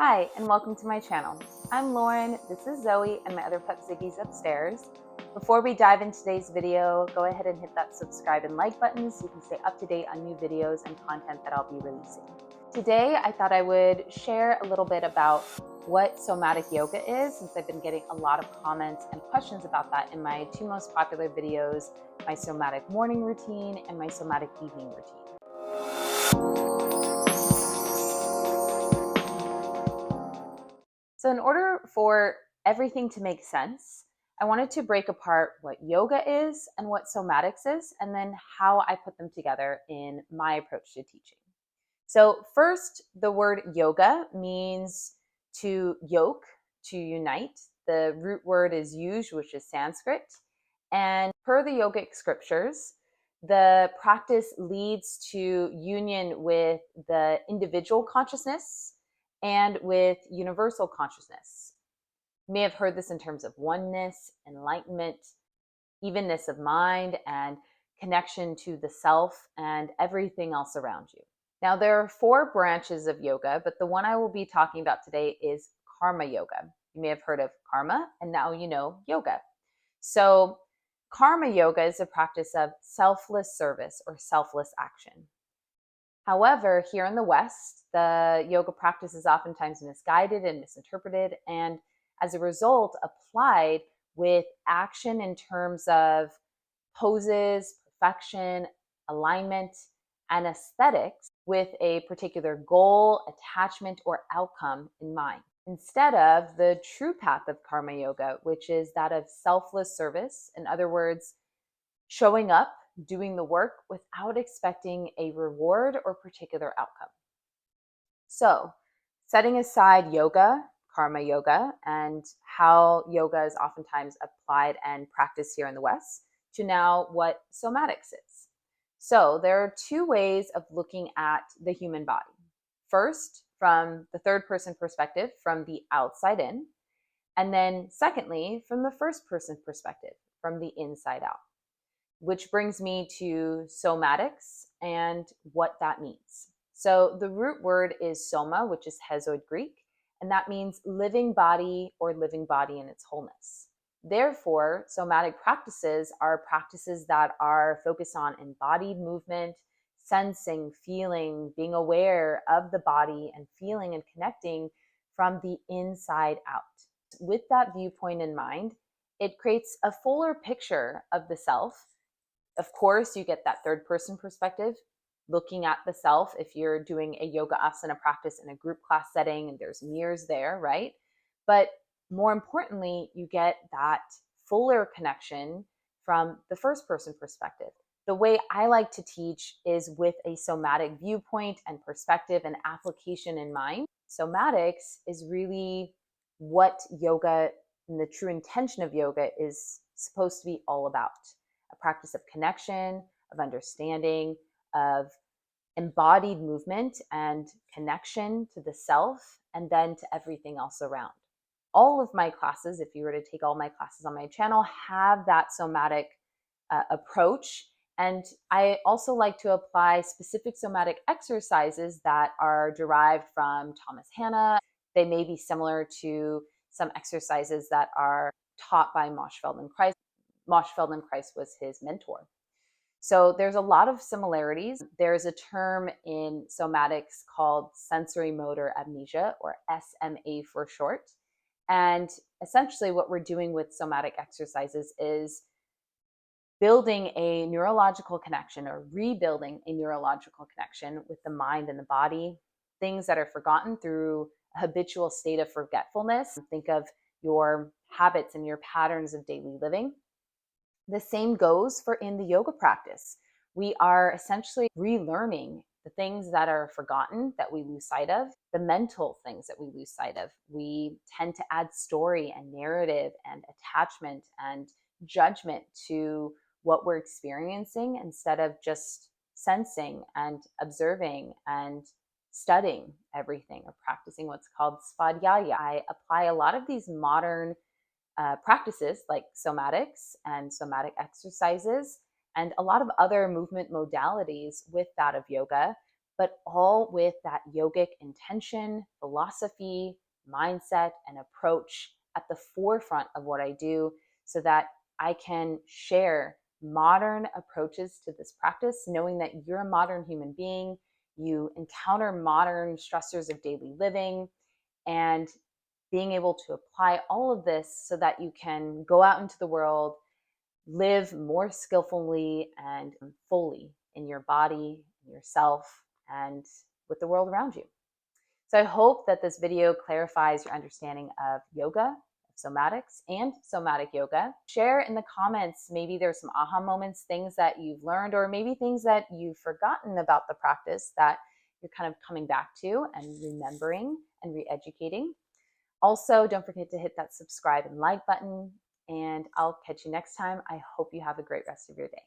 Hi, and welcome to my channel. I'm Lauren, this is Zoe, and my other pup Ziggy's upstairs. Before we dive into today's video, go ahead and hit that subscribe and like button so you can stay up to date on new videos and content that I'll be releasing. Today, I thought I would share a little bit about what somatic yoga is, since I've been getting a lot of comments and questions about that in my two most popular videos, my somatic morning routine and my somatic evening routine. So in order for everything to make sense, I wanted to break apart what yoga is and what somatics is, and then how I put them together in my approach to teaching. So first, the word yoga means to yoke, to unite. The root word is yuj, which is Sanskrit. And per the yogic scriptures, the practice leads to union with the individual consciousness and with universal consciousness. You may have heard this in terms of oneness, enlightenment, evenness of mind, and connection to the self and everything else around you. Now, there are 4 branches of yoga, but the one I will be talking about today is karma yoga. You may have heard of karma, and now you know yoga. So karma yoga is a practice of selfless service or selfless action. However, here in the West, the yoga practice is oftentimes misguided and misinterpreted, and as a result, applied with action in terms of poses, perfection, alignment, and aesthetics with a particular goal, attachment, or outcome in mind, instead of the true path of karma yoga, which is that of selfless service. In other words, showing up, doing the work without expecting a reward or particular outcome. So, setting aside yoga, karma yoga, and how yoga is oftentimes applied and practiced here in the West, to now what somatics is. So, there are 2 ways of looking at the human body. First, from the third person perspective, from the outside in, and then secondly, from the first person perspective, from the inside out. Which brings me to somatics and what that means. So the root word is soma, which is Hezoid Greek, and that means living body or living body in its wholeness. Therefore, somatic practices are practices that are focused on embodied movement, sensing, feeling, being aware of the body and feeling and connecting from the inside out. With that viewpoint in mind, it creates a fuller picture of the self. Of course, you get that third person perspective, looking at the self if you're doing a yoga asana practice in a group class setting and there's mirrors there, right? But more importantly, you get that fuller connection from the first person perspective. The way I like to teach is with a somatic viewpoint and perspective and application in mind. Somatics is really what yoga and the true intention of yoga is supposed to be all about. A practice of connection, of understanding, of embodied movement and connection to the self, and then to everything else around. All of my classes, if you were to take all my classes on my channel, have that somatic approach. And I also like to apply specific somatic exercises that are derived from Thomas Hanna. They may be similar to some exercises that are taught by Moshe Feldenkrais. Moshe Feldenkrais was his mentor. So there's a lot of similarities. There's a term in somatics called sensory motor amnesia, or SMA for short. And essentially what we're doing with somatic exercises is building a neurological connection or rebuilding a neurological connection with the mind and the body, things that are forgotten through a habitual state of forgetfulness. Think of your habits and your patterns of daily living. The same goes for in the yoga practice. We are essentially relearning the things that are forgotten, that we lose sight of, the mental things that we lose sight of. We tend to add story and narrative and attachment and judgment to what we're experiencing instead of just sensing and observing and studying everything, or practicing what's called svadhyaya. I apply a lot of these modern practices like somatics and somatic exercises and a lot of other movement modalities with that of yoga but all with that yogic intention, philosophy, mindset, and approach at the forefront of what I do, so that I can share modern approaches to this practice, knowing that you're a modern human being, you encounter modern stressors of daily living, and being able to apply all of this so that you can go out into the world, live more skillfully and fully in your body, yourself, and with the world around you. So I hope that this video clarifies your understanding of yoga, somatics, and somatic yoga. Share in the comments, maybe there's some aha moments, things that you've learned, or maybe things that you've forgotten about the practice that you're kind of coming back to and remembering and re-educating. Also, don't forget to hit that subscribe and like button, and I'll catch you next time. I hope you have a great rest of your day.